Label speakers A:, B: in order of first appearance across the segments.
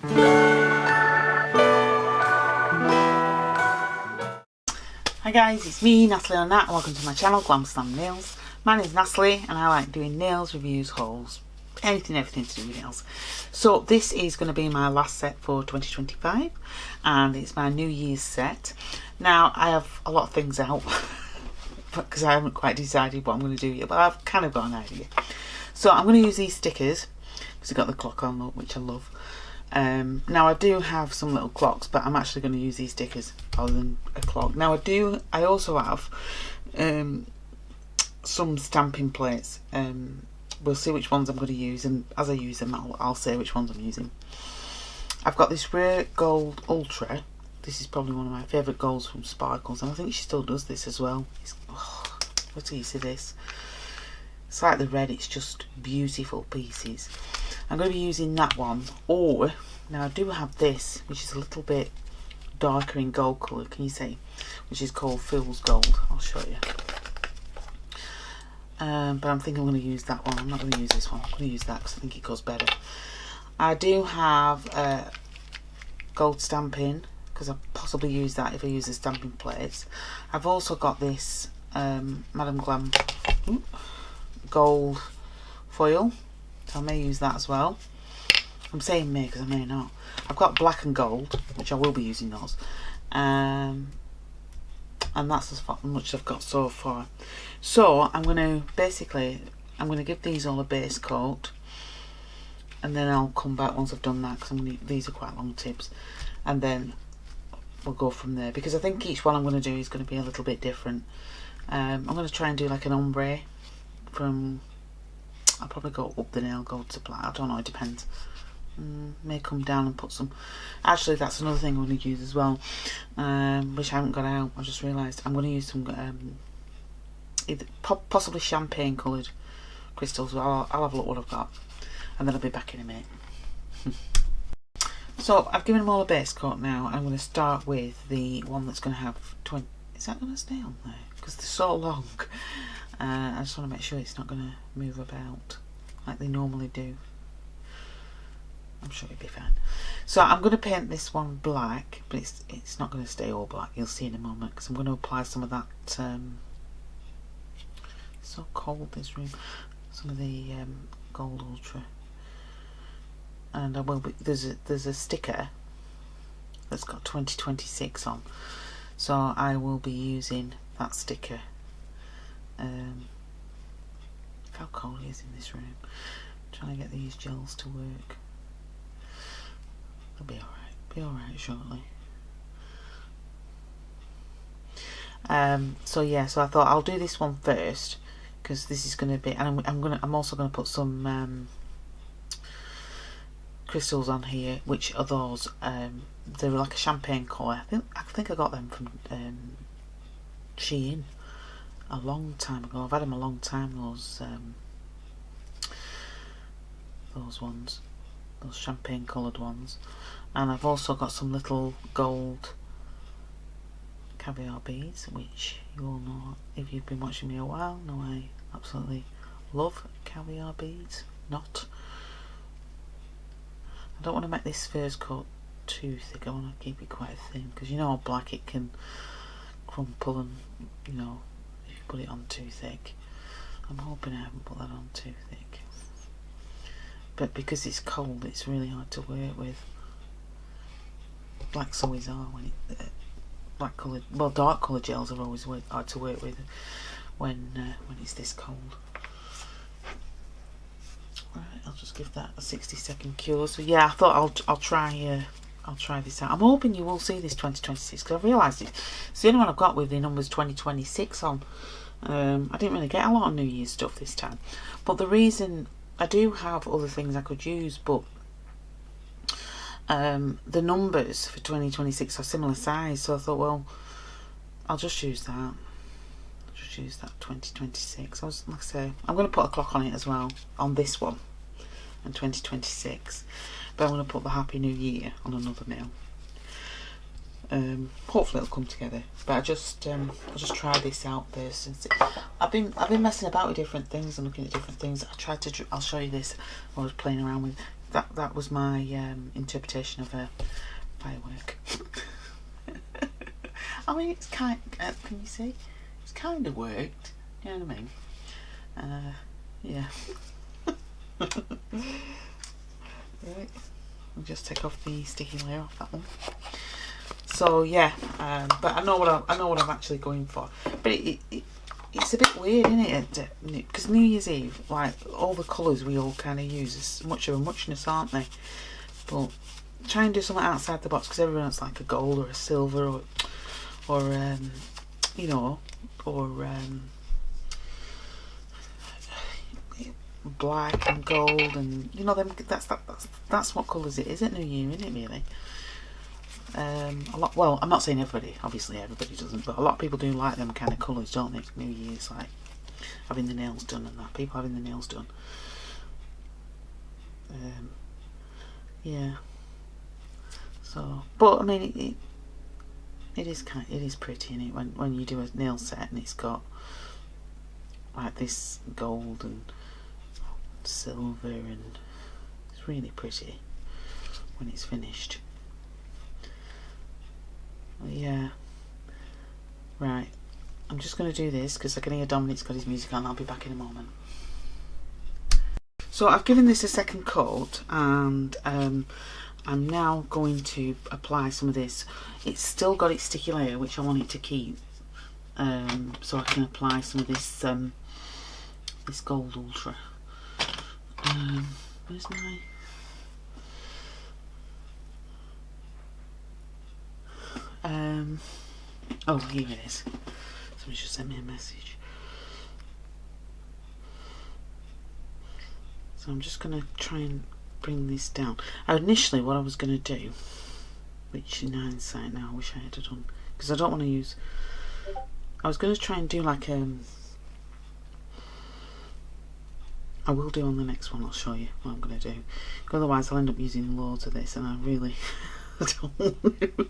A: Hi guys, it's me, Natalie or Nat, and welcome to my channel, Glam Slam Nails. My name is Natalie and I like doing nails, reviews, hauls, everything to do with nails. So this is going to be my last set for 2025 and it's my New Year's set. Now I have a lot of things out because I haven't quite decided what I'm going to do yet, but I've kind of got an idea. So I'm going to use these stickers because they've got the clock on, which I love. Now I do have some little clocks, but I'm actually going to use these stickers rather than a clock. Now I also have some stamping plates. We'll see which ones I'm going to use, and as I use them I'll say which ones I'm using. I've got this rare gold ultra. This is probably one of my favourite golds from Sparkles, and I think she still does this as well. Wait till you see this. It's like the red, it's just beautiful pieces. I'm going to be using that one, or now I do have this which is a little bit darker in gold colour, can you see, which is called Fool's Gold. I'll show you. But I'm thinking I'm going to use that one. I'm not going to use this one. I'm going to use that because I think it goes better. I do have gold stamping because I'll possibly use that if I use the stamping plates. I've also got this Madam Glam gold foil, so I may use that as well. I'm saying may because I may not. I've got black and gold, which I will be using those, and that's as much as I've got so far. So I'm going to give these all a base coat, and then I'll come back once I've done that because these are quite long tips, and then we'll go from there because I think each one I'm going to do is going to be a little bit different. I'm going to try and do like an ombre from, I'll probably go up the nail gold supply, I don't know, it depends. May come down and put some, actually that's another thing I'm going to use as well, which I haven't got out. I just realised I'm going to use some either possibly champagne coloured crystals. I'll have a look what I've got and then I'll be back in a minute. So I've given them all a base coat now. I'm going to start with the one that's going to have 20, is that going to stay on there? Because they're so long. I just want to make sure it's not going to move about like they normally do. I'm sure it'll be fine. So I'm going to paint this one black, but it's not going to stay all black. You'll see in a moment because I'm going to apply some of that. It's so cold this room. Some of the gold ultra, and I will be. There's a sticker that's got 2026 on, so I will be using that sticker. How cold it is in this room. I'm trying to get these gels to work. It'll be alright shortly. So yeah, so I thought I'll do this one first because this is going to be, and I'm also going to put some crystals on here, which are those. They're like a champagne colour. I think I got them from Shein a long time ago. I've had them a long time, those ones, those champagne coloured ones. And I've also got some little gold caviar beads, which you all know if you've been watching me a while, know I absolutely love caviar beads. I don't want to make this first coat too thick. I want to keep it quite thin because you know how black it can crumple, and you know if you put it on too thick. I'm hoping I haven't put that on too thick, but because it's cold it's really hard to work with. Blacks always are when black coloured, well dark coloured gels are always hard to work with when it's this cold. Right, I'll just give that a 60-second cure. So yeah, I thought I'll try this out. I'm hoping you will see this 2026 because I've realised it's the only one I've got with the numbers 2026 on. I didn't really get a lot of New Year's stuff this time, but the reason I do have other things I could use, but the numbers for 2026 are similar size, so I thought, well, I'll just use that. I'll just use that 2026. Like I say, I'm going to put a clock on it as well, on this one, and 2026. But I'm going to put the Happy New Year on another nail. Hopefully it'll come together. But I'll just try this out first. And see. I've been messing about with different things and looking at different things. I'll show you this. I was playing around with that was my interpretation of a firework. I mean, it's kind. Can you see? It's kind of worked. You know what I mean? Yeah. Right. I'll just take off the sticky layer off that one. So yeah, but I know what I'm actually going for. But it's a bit weird, isn't it? Because New Year's Eve, like all the colours we all kind of use, is much of a muchness, aren't they? But try and do something outside the box, because everyone's like a gold or a silver or you know, or black and gold, and you know them. That's what colours it is at New Year, isn't it? Really. A lot. Well, I'm not saying everybody. Obviously, everybody doesn't, but a lot of people do like them kind of colours, don't they? New Year's, like having the nails done and that. People having the nails done. Yeah. So, but I mean, it is pretty, isn't it? When you do a nail set and it's got like this gold and silver, and it's really pretty when it's finished. Yeah. Right. I'm just going to do this because I can hear Dominic's got his music on. I'll be back in a moment. So I've given this a second coat, and I'm now going to apply some of this. It's still got its sticky layer, which I want it to keep, so I can apply some of this this Gold Ultra. Where's my... oh, here it is. Somebody just sent me a message. So I'm just going to try and bring this down. Initially what I was going to do, which in hindsight now I wish I had done, because I don't want to use... I was going to try and do like I will do on the next one. I'll show you what I'm going to do. Otherwise I'll end up using loads of this, and I really don't want to.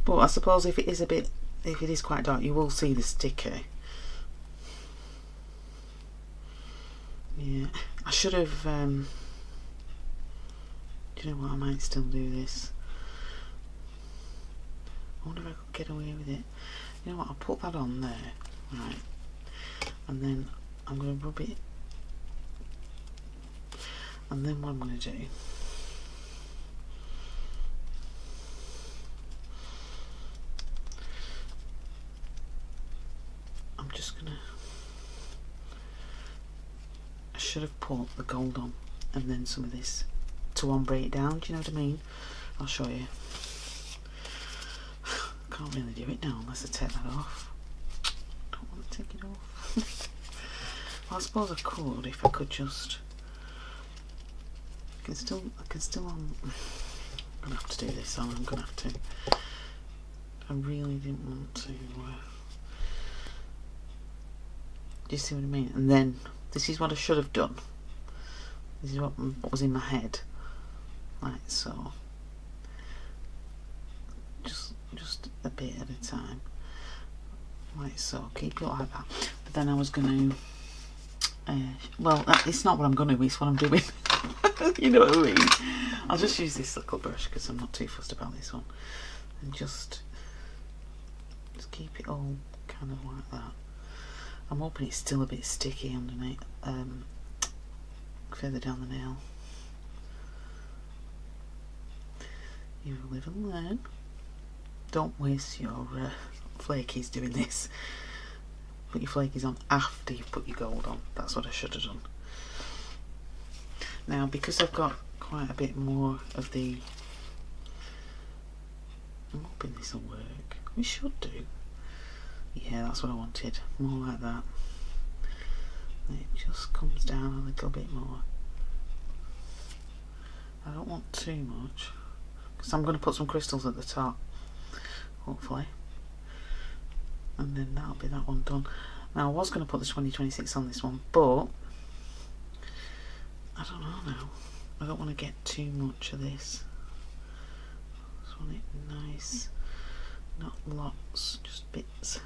A: But I suppose if it is quite dark, you will see the sticker. Yeah, I should have. Do you know what? I might still do this. I wonder if I could get away with it. You know what? I'll put that on there, right? And then I'm going to rub it. And then what I'm going to do. I'm just going to. I should have put the gold on and then some of this to ombre it down. Do you know what I mean? I'll show you. Can't really do it now unless I take that off. Don't want to take it off. Well, I suppose I could if I could just. I can still. I'm gonna have to do this. So I'm gonna have to. I really didn't want to. Do you see what I mean? And then this is what I should have done. This is what was in my head. Like so. Just a bit at a time. Like so. Keep it like that. But then I was going to... well, it's not what I'm going to, it's what I'm doing. You know what I mean? I'll just use this little brush because I'm not too fussed about this one. And just keep it all kind of like that. I'm hoping it's still a bit sticky underneath, further down the nail. You live and learn. Don't waste your flakies doing this. Put your flakies on after you've put your gold on. That's what I should have done. Now, because I've got quite a bit more of the... I'm hoping this will work. We should do. Yeah, that's what I wanted. More like that. It just comes down a little bit more. I don't want too much, because I'm going to put some crystals at the top, hopefully. And then that'll be that one done. Now, I was going to put the 2026 on this one, but I don't know now. I don't want to get too much of this. I just want it nice. Not lots, just bits.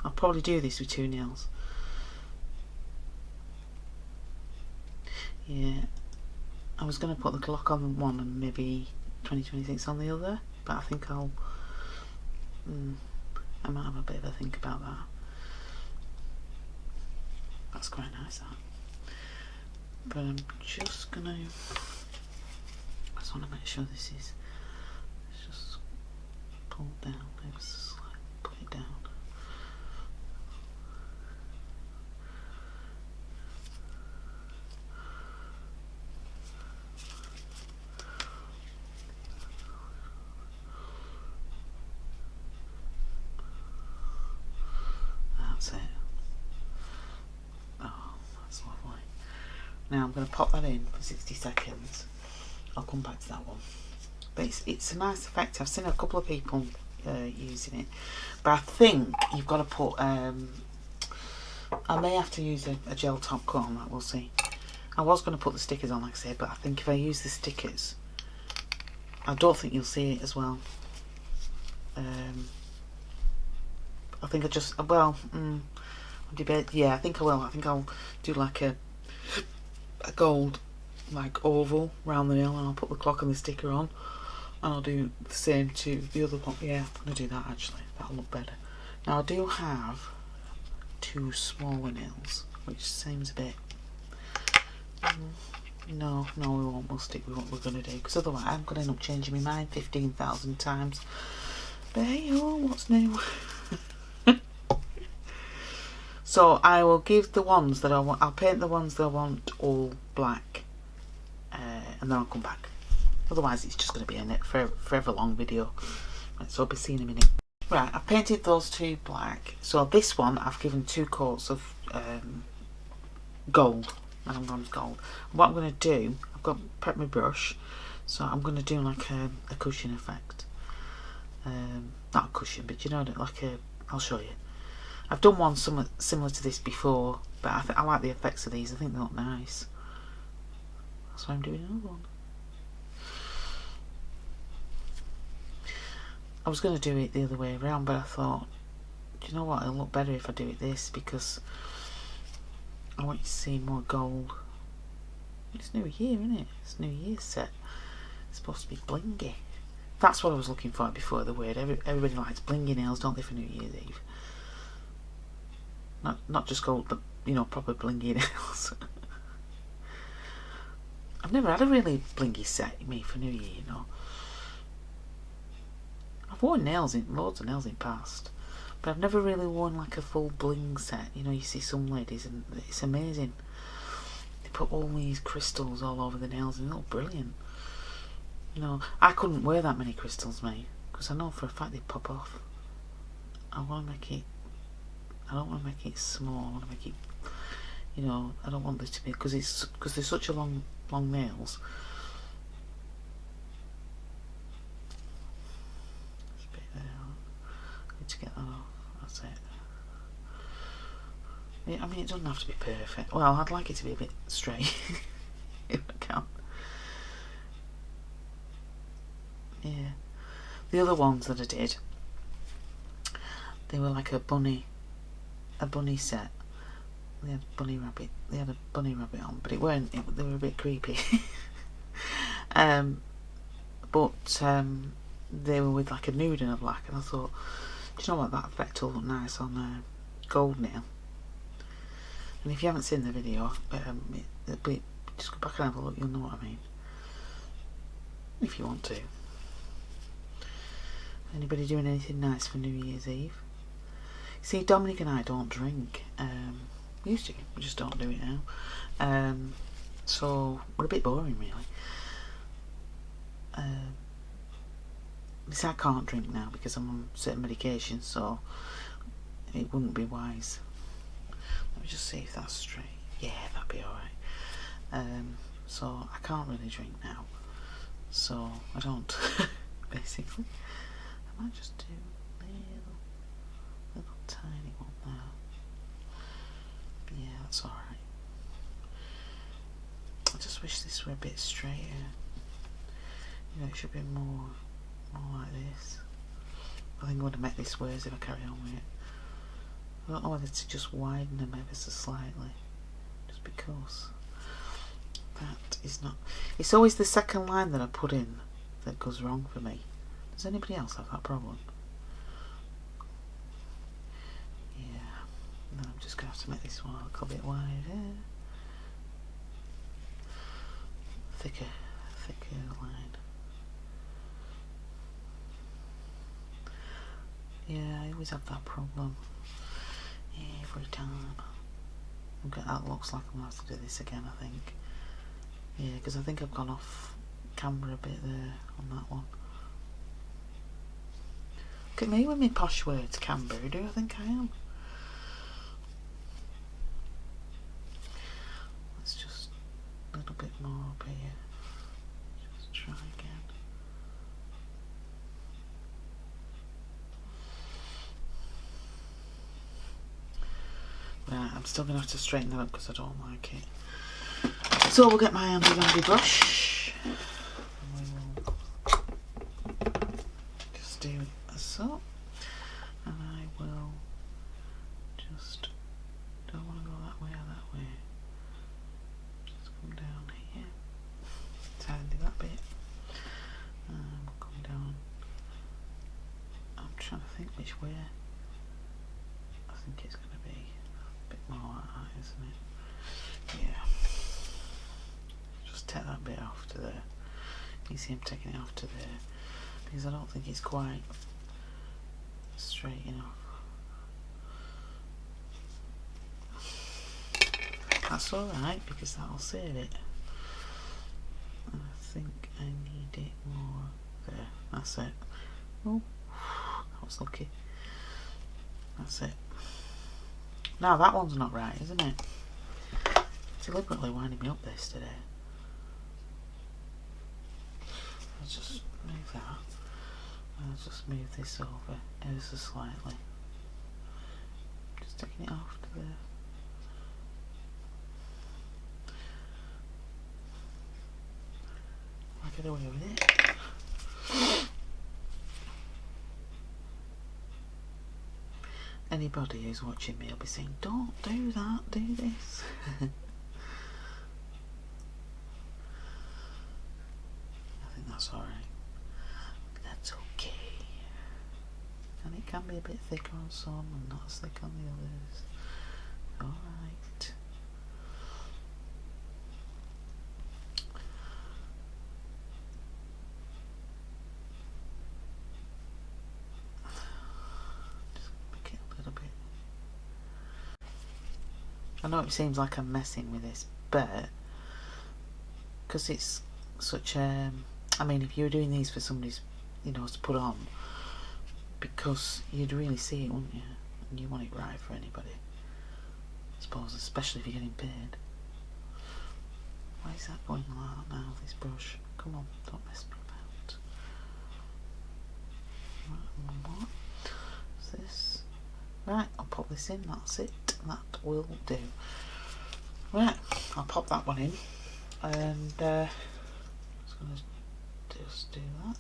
A: I'll probably do this with 2 nails. Yeah, I was going to put the clock on one and maybe 2026 on the other, but I think I might have a bit of a think about that. That's quite nice, that. But I'm just gonna, I just want to make sure this is just pulled down ever so slightly, put it down. That's it. Oh, that's lovely. Now I'm going to pop that in for 60 seconds. I'll come back to that one. But it's a nice effect. I've seen a couple of people using it. But I think you've got to put... I may have to use a gel top coat on that, we'll see. I was going to put the stickers on, like I said, but I think if I use the stickers, I don't think you'll see it as well. I think I just... Well, yeah, I think I will. I think I'll do like a gold like oval round the nail, and I'll put the clock and the sticker on, and I'll do the same to the other one. Yeah, I'm going to do that actually. That'll look better. Now I do have 2 smaller nails, which seems a bit... No, we won't. We'll stick with what we're going to do, because otherwise I'm going to end up changing my mind 15,000 times. But hey, oh, what's new? So I will give the ones that I want, I'll paint the ones that I want all black, and then I'll come back. Otherwise it's just going to be a forever long video. Right, so I'll be seeing in a minute. Right, I've painted those 2 black. So this one I've given 2 coats of gold, and bronze gold. And what I'm going to do, I've got prep my brush, so I'm going to do like a cushion effect. Not a cushion, but you know, like a... I'll show you. I've done one similar to this before, but I like the effects of these. I think they look nice. That's why I'm doing another one. I was going to do it the other way around, but I thought, do you know what? It'll look better if I do it this, because I want you to see more gold. It's New Year, isn't it? It's New Year's set. It's supposed to be blingy. That's what I was looking for before the word. Everybody likes blingy nails, don't they, for New Year's Eve? Not just gold, but you know, proper blingy nails. I've never had a really blingy set me for New Year, you know. I've worn nails in loads of nails in past, but I've never really worn like a full bling set. You know, you see some ladies and it's amazing. They put all these crystals all over the nails and they look brilliant. You know, I couldn't wear that many crystals, mate, because I know for a fact they pop off. I want to make it... I don't want to make it small. I want to make it, you know, I don't want this to be, because they're such a long nails. There's a bit there. I need to get that off. That's it. Yeah, I mean, it doesn't have to be perfect. Well, I'd like it to be a bit straight if I can. Yeah. The other ones that I did, they were like a bunny set. They had a bunny rabbit on, but it weren't. They were a bit creepy. But they were with like a nude and a black, and I thought, do you know what, that effect will look nice on a gold nail. And if you haven't seen the video, just go back and have a look. You'll know what I mean, if you want to. Anybody doing anything nice for New Year's Eve? See, Dominic and I don't drink. We used to, we just don't do it now. So we're a bit boring, really. I can't drink now because I'm on certain medication, so it wouldn't be wise. Let me just see if that's straight. Yeah, that'd be alright. So I can't really drink now, so I don't. Basically, I might just do a little tiny one there. Yeah, that's alright. I just wish this were a bit straighter. You know, it should be more like this. I think I'm going to make this worse if I carry on with it. I don't know whether to just widen them ever so slightly, just because. Right, it's not. It's always the second line that I put in that goes wrong for me. Does anybody else have that problem? Yeah. And then I'm just going to have to make this one a little bit wider. Thicker line. Yeah, I always have that problem. Every time. Okay, that looks like I'm going to have to do this again, I think. Yeah, because I think I've gone off camera a bit there on that one. Look at me with my posh words, Canberra. Do I think I am? Let's just a little bit more up here. Just try again. Right, I'm still going to have to straighten that up because I don't like it. So we'll get my handy brush. And we will just do it as so. And I will just, don't want to go that way or that way. Just come down here. Tidy that bit. And we'll come down. I'm trying to think which way. I think it's going to be a bit more like that, isn't it? Yeah. Just take that bit off to there. You see I'm taking it off to there because I don't think it's quite straight enough. That's alright because that'll save it. I think I need it more there. That's it. Oh, that was lucky. That's it. Now that one's not right, isn't it? Deliberately winding me up this today. I'll just move that. I'll just move this over ever so slightly. Just taking it off to there. I'll get away with it. Anybody who's watching me will be saying, don't do that, do this. I think that's alright. That's okay. And it can be a bit thicker on some and not as thick on the others. Alright. I know it seems like I'm messing with this, but because it's such I mean, if you were doing these for somebody's, you know, to put on, because you'd really see it, wouldn't you? And you want it right for anybody, I suppose, especially if you're getting paid. Why is that going like that now, this brush? Come on, don't mess me about. Right, one more. What's this? Right, I'll pop this in, that's it. That will do. Right, I'll pop that one in, and I'm just going to just do that,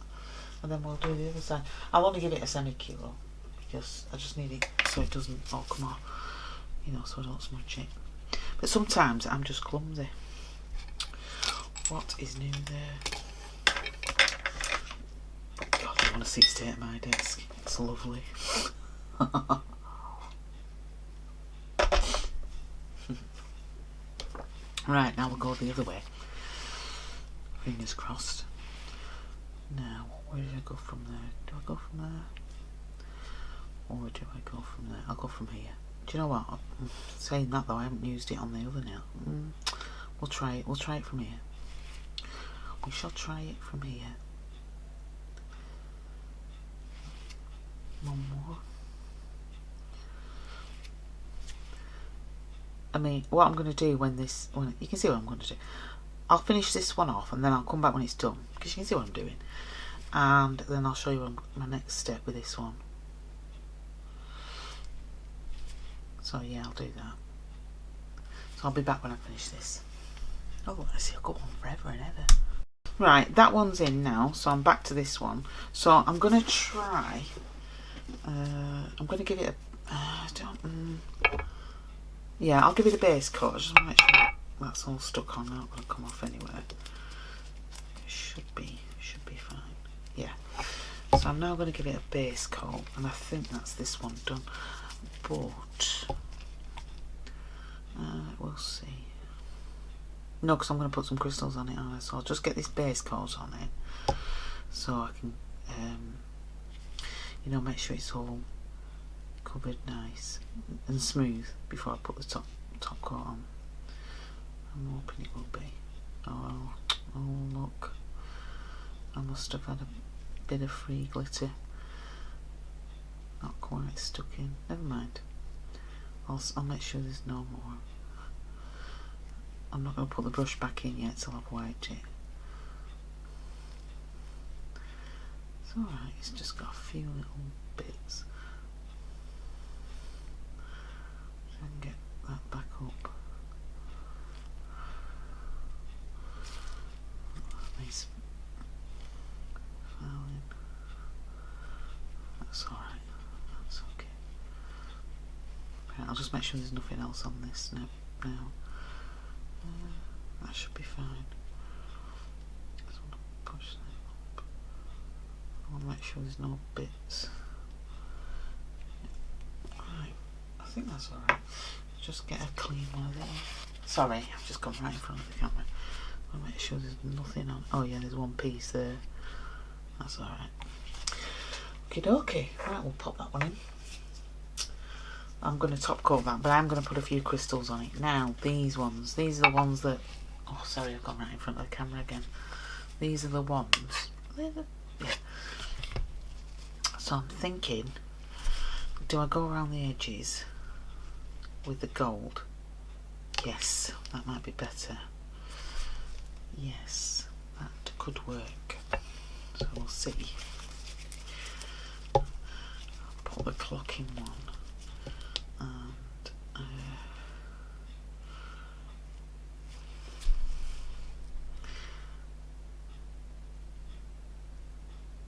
A: and then we'll do the other side. I'll only give it a semi-kilo because I just need it so it doesn't all come off, you know, so I don't smudge it. But sometimes I'm just clumsy. What is new there? God, I want to see it stay at my desk. It's lovely. Right, now we'll go the other way. Fingers crossed. Now, where do I go from there? Do I go from there? Or do I go from there? I'll go from here. Do you know what? Saying that though, I haven't used it on the other nail. We'll try it. We'll try it from here. We shall try it from here. One more. I mean, what I'm going to do when you can see what I'm going to do. I'll finish this one off and then I'll come back when it's done, because you can see what I'm doing. And then I'll show you my next step with this one. So yeah, I'll do that. So I'll be back when I finish this. Oh, I see, I'll go on forever and ever. Right, that one's in now, so I'm back to this one. So I'm going to try, I'm going to give it a, yeah, I'll give it a base coat. I just want to make sure that's all stuck on, not going to come off anywhere. It should be fine. Yeah. So I'm now going to give it a base coat, and I think that's this one done. But we'll see. No, because I'm going to put some crystals on it, aren't I? So I'll just get this base coat on it, so I can, you know, make sure it's all covered nice and smooth before I put the top coat on. I'm hoping it will be. Oh look, I must have had a bit of free glitter. Not quite stuck in. Never mind. I'll make sure there's no more. I'm not going to put the brush back in yet till I've wiped it. It's alright, it's just got a few little bits. So I can get that back up. Nice filing. That's alright, that's okay. Right, I'll just make sure there's nothing else on this now. That should be fine. Just want to push that up. I want to make sure there's no bits. Right, I think that's alright. Just get a clean one of these. Sorry, I've just gone right in front of the camera. I want to make sure there's nothing on. Oh yeah, there's one piece there. That's alright. Okie dokie. Right, we'll pop that one in. I'm going to top coat that, but I'm going to put a few crystals on it. Now, these are the ones that... Oh, sorry, I've gone right in front of the camera again. These are the ones... Yeah. So I'm thinking, do I go around the edges with the gold? Yes, that might be better. Yes, that could work. So we'll see. I'll put the clock in one. And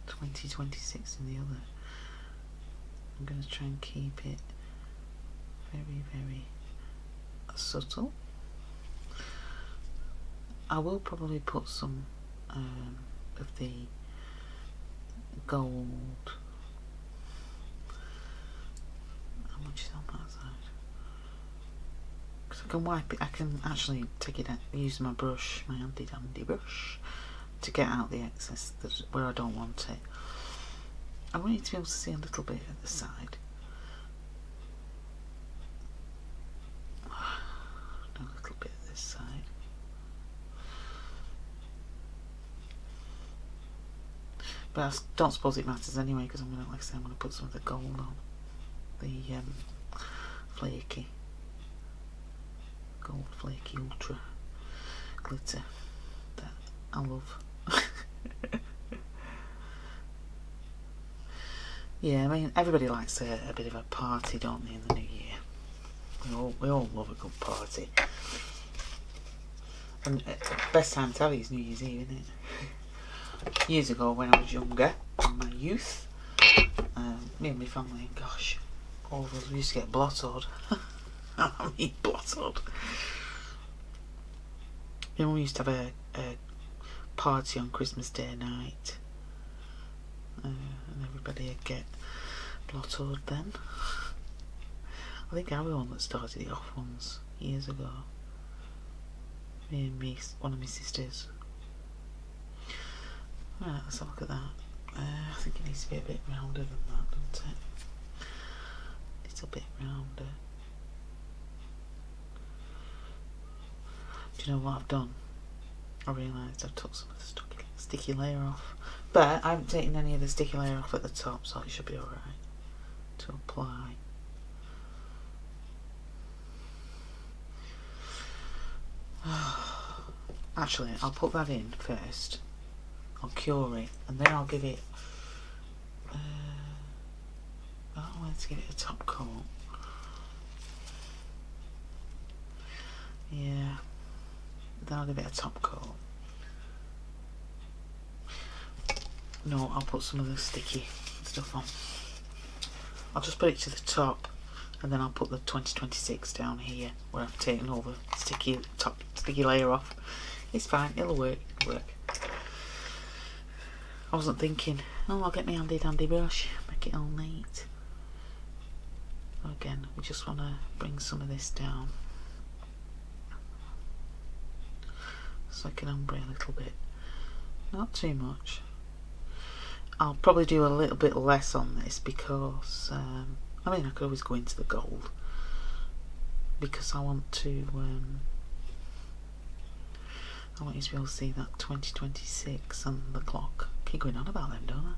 A: 2026 in the other. I'm going to try and keep it very, very subtle. I will probably put some of the gold. How much is on that side? Because I can wipe it, I can actually take it out, use my brush, my handy dandy brush, to get out the excess where I don't want it. I want you to be able to see a little bit at the side. A little bit at this side. But I don't suppose it matters anyway, because I'm going to, like I say, I'm going to put some of the gold on. The flaky. Gold flaky ultra glitter that I love. Yeah, I mean, everybody likes a bit of a party, don't they, in the new year? We all love a good party. And the best time to have it is New Year's Eve, isn't it? Years ago, when I was younger, in my youth, me and my family, gosh, all of us, we used to get blottoed. I mean, blottoed. You know, we used to have a party on Christmas Day night, and everybody would get blottoed then. I think I was the one that started it off once, years ago. Me and one of my sisters. Right, let's have a look at that. I think it needs to be a bit rounder than that, doesn't it? A little bit rounder. Do you know what I've done? I realised I've took some of the sticky layer off. But I haven't taken any of the sticky layer off at the top, so it should be alright to apply. Actually, I'll put that in first. I'll cure it, and then I'll give it... I want to give it a top coat. Yeah. Then I'll give it a top coat. No, I'll put some of the sticky stuff on. I'll just put it to the top, and then I'll put the 2026 down here where I've taken all the top sticky layer off. It's fine, it'll work, I wasn't thinking, oh, I'll get my handy dandy brush, make it all neat. Again, we just want to bring some of this down so I can ombre a little bit, not too much. I'll probably do a little bit less on this because I mean, I could always go into the gold because I want to I want you to be able to see that 2026 and the clock. I keep going on about them, don't I?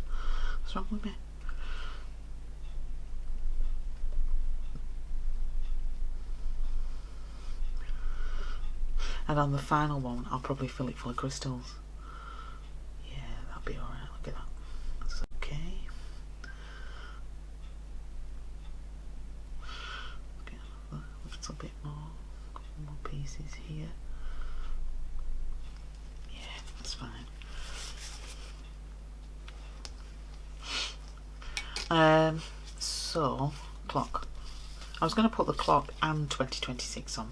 A: What's wrong with me? And on the final one, I'll probably fill it full of crystals. Yeah, that'll be alright. Look at that. That's okay. Get a little bit more. A couple more pieces here. Yeah, that's fine. So, clock. I was going to put the clock and 2026 on.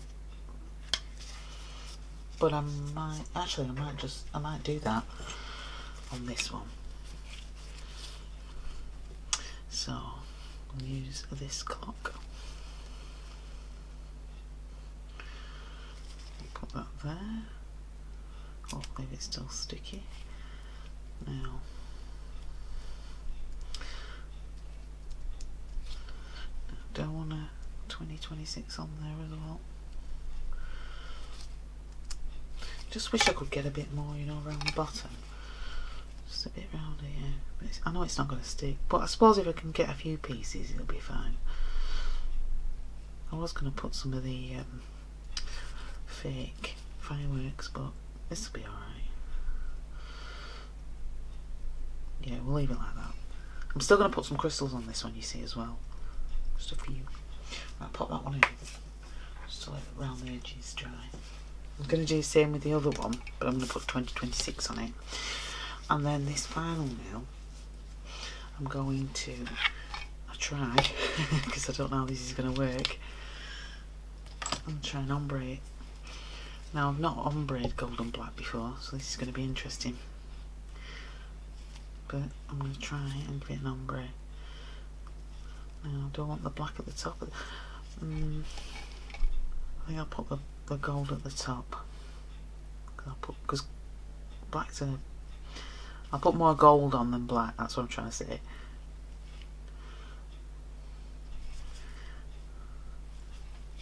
A: But I might do that on this one. So I'll use this clock. Put that there. Hopefully it's still sticky. Now do I want a 2026 on there as well? Just wish I could get a bit more, you know, around the bottom. Just a bit round here. But I know it's not going to stick, but I suppose if I can get a few pieces, it'll be fine. I was going to put some of the fake fireworks, but this will be alright. Yeah, we'll leave it like that. I'm still going to put some crystals on this one, you see, as well. Just a few. I'll pop that one in, just to let it round the edges dry. I'm going to do the same with the other one, but I'm going to put 2026 on it. And then this final nail, I'm going to try, because I don't know how this is going to work, I'm going to try and ombre it. Now, I've not ombreed gold and black before, so this is going to be interesting. But I'm going to try and give it an ombre. Now, I don't want the black at the top. I think I'll put the gold at the top. Because black's I'll put more gold on than black, that's what I'm trying to say.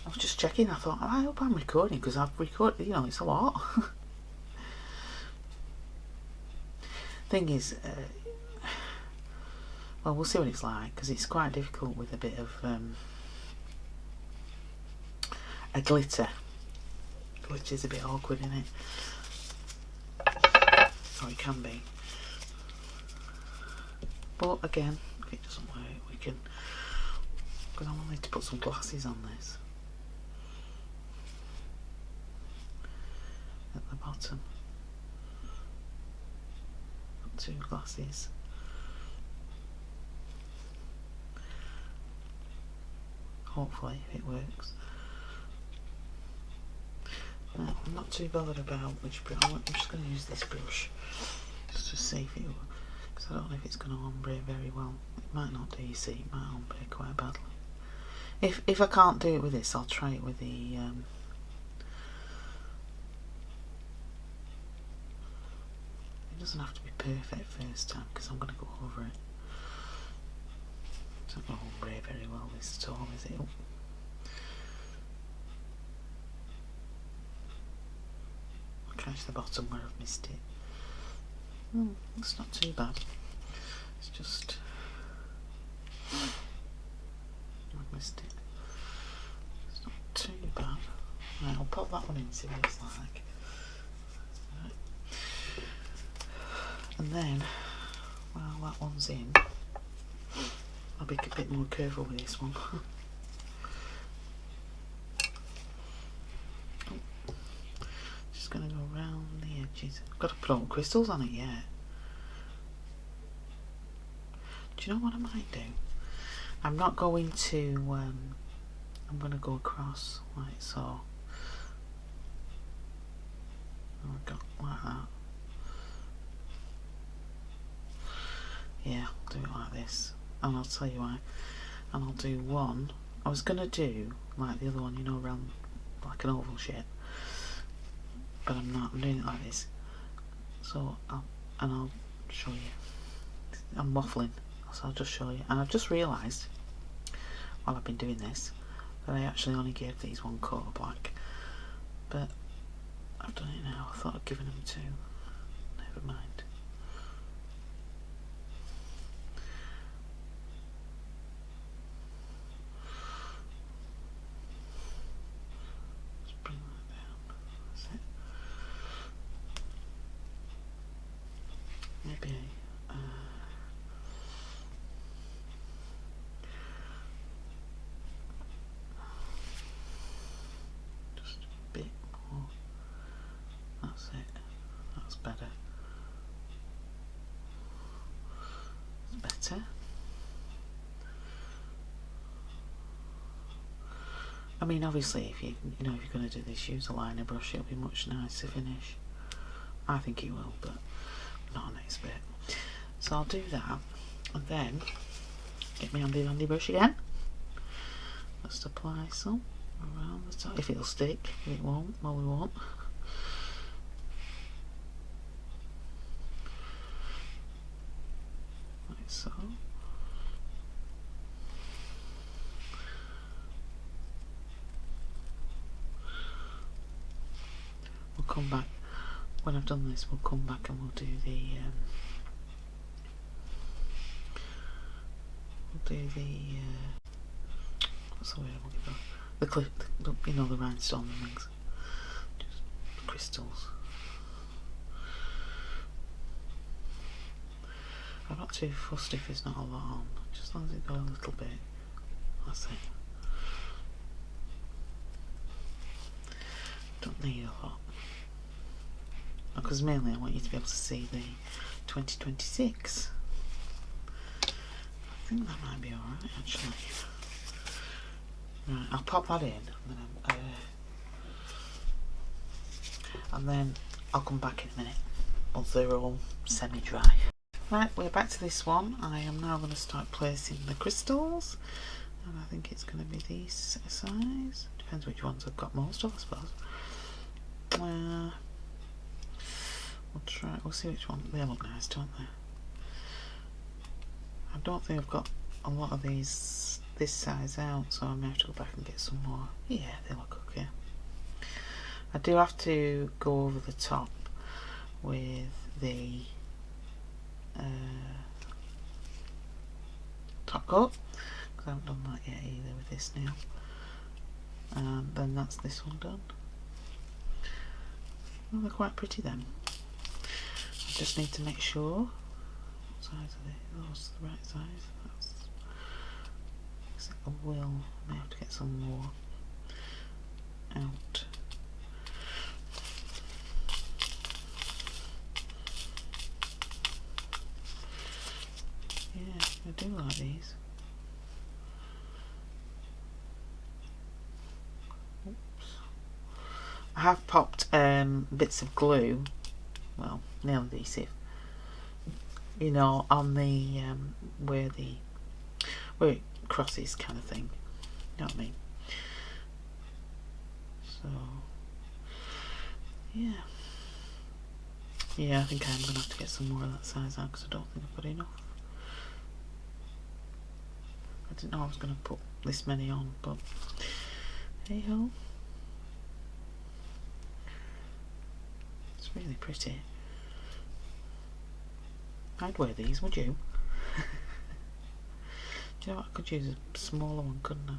A: I was just checking, I thought, I hope I'm recording, because I've recorded, you know, it's a lot. Thing is, well, we'll see what it's like, because it's quite difficult with a bit of a glitter. Glitter's a bit awkward, isn't it? Or it can be. But again, if it doesn't work, we can. Because I wanted to put some glasses on this at the bottom. Put 2 glasses. Hopefully, if it works. No, I'm not too bothered about which brush. I'm just going to use this brush just to see if it will, because I don't know if it's going to ombre very well. It might not do, you see, it might ombre quite badly. If I can't do it with this, I'll try it with the it doesn't have to be perfect first time, because I'm going to go over it. It's not going to ombre very well this at all, is it? Oh. Catch the bottom where I've missed it. It's not too bad. It's just I've missed it. It's not too bad. Right, I'll pop that one in, see what it's like. Right. And then, while that one's in, I'll be a bit more careful with this one. Going to go around the edges. I've got to put all crystals on it yet. Do you know what I might do? I'm not going to I'm going to go across like so. There we go, like that. Yeah, I'll do it like this, and I'll tell you why. And I'll do one. I was going to do like the other one, you know, around like an oval shape, but I'm not. I'm doing it like this. So I'll show you. I'm waffling, so I'll just show you. And I've just realised while I've been doing this that I actually only gave these one coat of black, but I've done it now. I thought I'd given them two. Never mind. Just bring that down. That's it. Maybe just a bit more. That's it. That's better. It's better. I mean, obviously, if you know, if you're going to do this, use a liner brush. It'll be much nicer finish. I think it will, but I'm not an expert. So I'll do that, and then get my handy brush again. Just apply some around the top. If it'll stick, if it won't, well, we won't. Like so. We'll come back when I've done this. We'll come back and we'll do the what's the word I'm looking for? The clip, you know, the rhinestone and things, just crystals. I'm not too fussed if there's not a lot on, just as long as it goes a little bit. That's it. Don't need a lot, because mainly I want you to be able to see the 2026. I think that might be alright actually. Right, I'll pop that in, and then I'll come back in a minute once they're all semi-dry. Right, we're back to this one. I am now going to start placing the crystals, and I think it's going to be these size. Depends which ones I've got most of, I suppose. We'll try. We'll see which one. They look nice, don't they? I don't think I've got a lot of these this size out, so I may have to go back and get some more. Yeah, they look okay. I do have to go over the top with the top coat, because I haven't done that yet either with this now. And then that's this one done. Well, they're quite pretty then. I just need to make sure what size are they? Those are the right size. That's, I may have to get some more out. Yeah, I do like these. Oops. I have popped bits of glue, well, nail adhesive, you know, on the where it crosses, kind of thing. You know what I mean? So yeah, I think I'm gonna have to get some more of that size out, because I don't think I've got enough. I didn't know I was going to put this many on, but hey ho. It's really pretty. I'd wear these, would you? Do you know what? I could use a smaller one, couldn't I?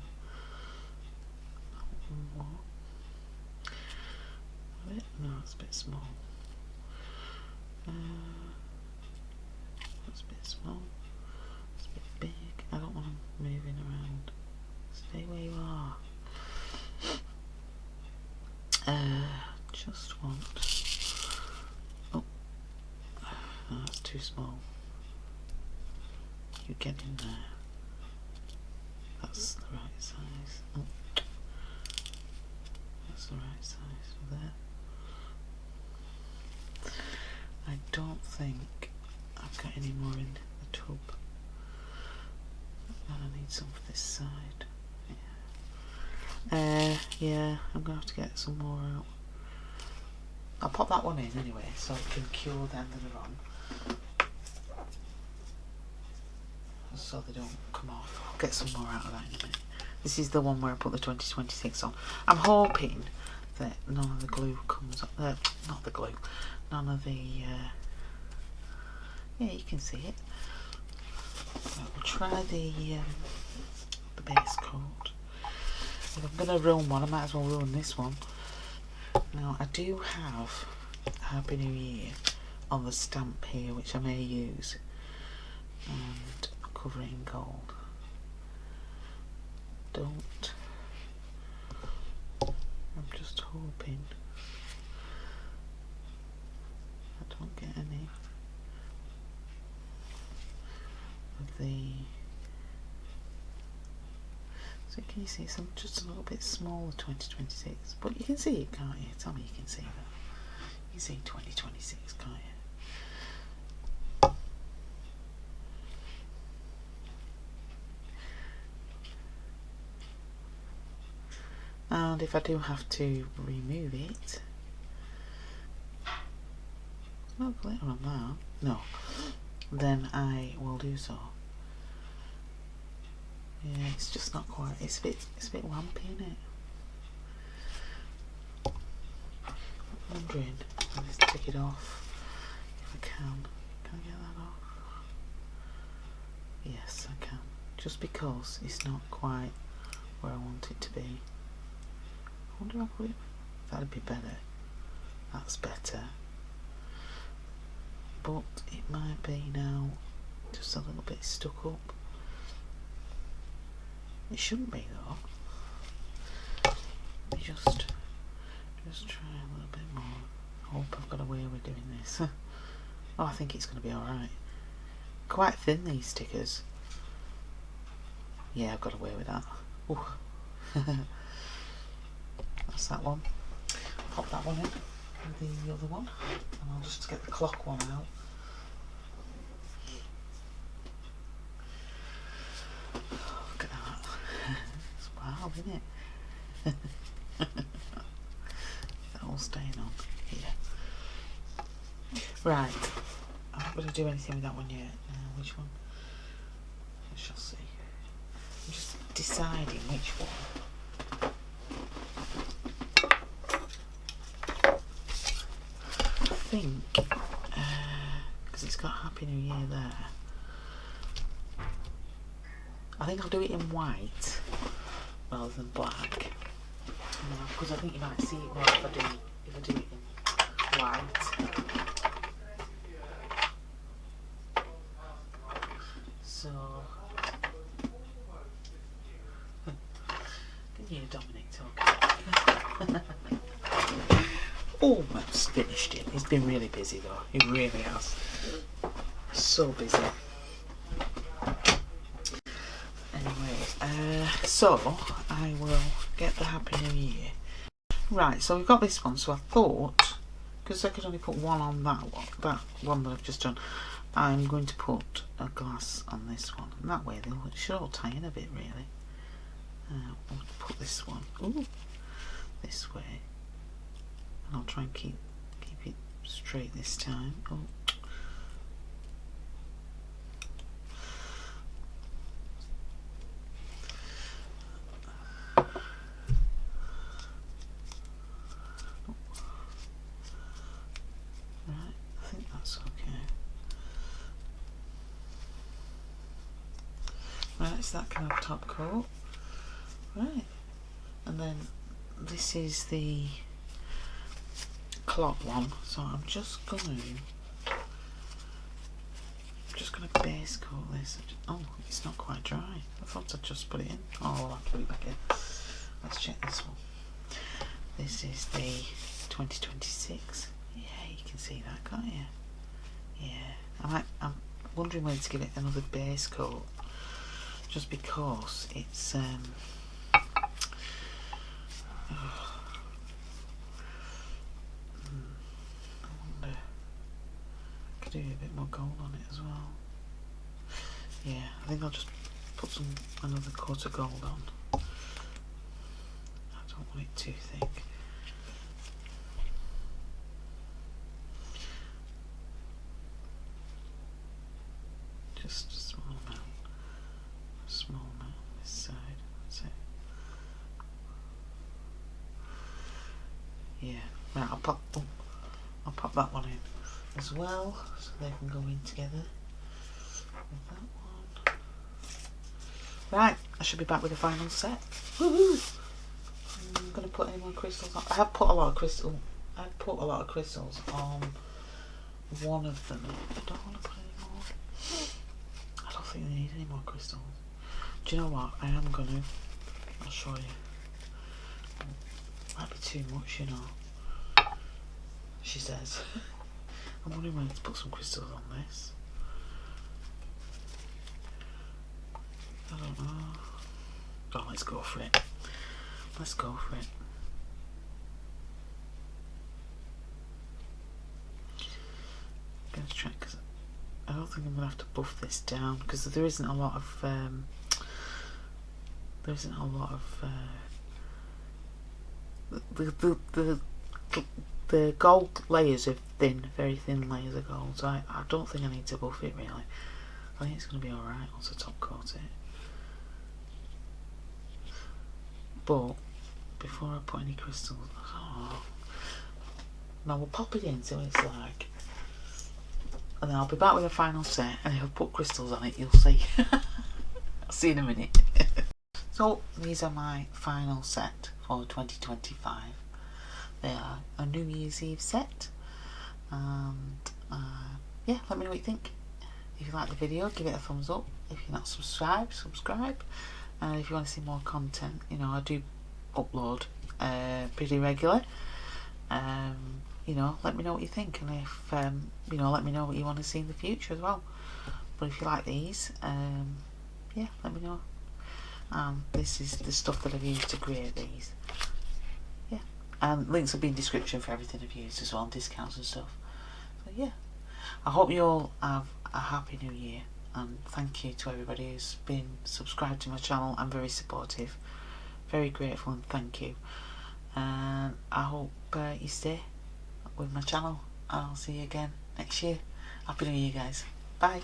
A: What? No, it's a bit small. That's a bit small. It's a bit big. I don't want them moving around. Stay where you are. Just want. Oh, no, that's too small. You get in there. That's the right size. Oh. the right size for there. I don't think I've got any more in the tub. And I need some for this side. Yeah, I'm going to have to get some more out. I'll pop that one in anyway, so it can cure them that are on. So they don't come off. I'll get some more out of that in a minute. This is the one where I put the 2026 on. I'm hoping that none of the glue comes up. Not the glue. None of the... yeah, you can see it. Right, we'll try the base coat. If I'm going to ruin one, I might as well ruin this one. Now, I do have Happy New Year on the stamp here, which I may use. And cover it in gold. I'm just hoping I don't get any of the... So can you see it's just a little bit smaller 2026, but you can see it, can't you? Tell me you can see that. You can see 2026, can't you? And if I do have to remove it, no glitter on that, no, then I will do so. Yeah, it's just not quite. It's a bit lumpy, isn't it? I'm wondering if I just take it off if I can. Can I get that off? Yes, I can. Just because it's not quite where I want it to be. I wonder if I put it. That'd be better. That's better. But it might be now just a little bit stuck up. It shouldn't be though. Let me just try a little bit more. I hope I've got a way of doing this. Oh, I think it's going to be alright. Quite thin, these stickers. Yeah, I've got away with that. Ooh. That's that one. Pop that one in with the other one. And I'll just get the clock one out. Look at that. It's wild, isn't it? They're all staying on here. Right. I'm not going to do anything with that one yet. Which one? I shall see. I'm just deciding which one. I think, because it's got Happy New Year there, I think I'll do it in white rather than black, because I think you might see it more if I do it in white. So, can you hear Dominic talking? Almost finished it. He's been really busy though. He really has. So busy. Anyway, so I will get the Happy New Year. Right, so we've got this one. So I thought, because I could only put one on that one that I've just done, I'm going to put a glass on this one. And that way it should all tie in a bit really. I'll put this one this way. I'll try and keep it straight this time. Oh. Right, I think that's okay. Right, so that can have top coat. Right, and then this is the clock one, so I'm just going to base coat this. Oh, it's not quite dry. I thought I'd just put it in. Oh, I'll have to put it back in. Let's check this one. This is the 2026. Yeah, you can see that, can't you? Yeah, I'm wondering whether to give it another base coat, just because it's do a bit more gold on it as well. Yeah, I think I'll just put another coat of gold on. I don't want it too thick. Just a small amount. A small amount on this side. That's it. Yeah. Right, I'll pop that one in as well, so they can go in together with that one. Right, I should be back with the final set. Woohoo! I'm going to put any more crystals on. I have put a lot of crystals on one of them. I don't want to put any more. I don't think they need any more crystals. Do you know what? I am going to. I'll show you. Might be too much, you know. She says. I'm wondering whether to put some crystals on this. I don't know. Oh, let's go for it. Let's go for it. I'm going to try, because I don't think I'm going to have to buff this down, because there isn't a lot of the gold layers are thin, very thin layers of gold, so I don't think I need to buff it really. I think it's going to be alright once I top coat it. But before I put any crystals, now we'll pop it in so it's like, and then I'll be back with a final set, and if I put crystals on it you'll see. I'll see you in a minute. So these are my final set for 2025. They are a New Year's Eve set, and yeah, let me know what you think. If you like the video, give it a thumbs up. If you're not subscribed, subscribe. And if you want to see more content, you know, I do upload pretty regular. You know, let me know what you think, and if you know, let me know what you want to see in the future as well. But if you like these, yeah, let me know. This is the stuff that I've used to create these. Yeah, and links will be in the description for everything I've used as well, and discounts and stuff. So yeah, I hope you all have a happy new year, and thank you to everybody who's been subscribed to my channel. I'm very supportive, very grateful, and thank you. And I hope you stay with my channel, and I'll see you again next year. Happy New Year, guys. Bye.